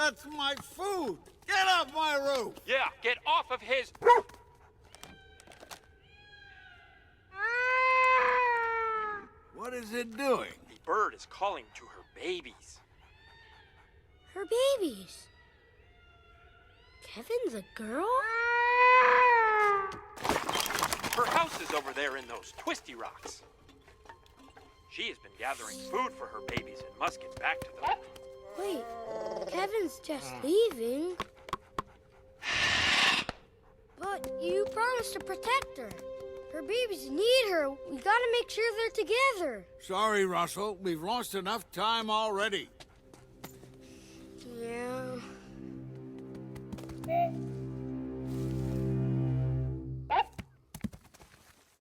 That's my food! Get off my roof! Yeah, get off of his... What is it doing? The bird is calling to her babies. Her babies. Kevin's a girl? Her house is over there in those twisty rocks. She has been gathering food for her babies and must get back to them. Wait, Kevin's just leaving. But you promised to protect her. Her babies need her. We gotta make sure they're together. Sorry, Russell. We've lost enough time already. Yeah.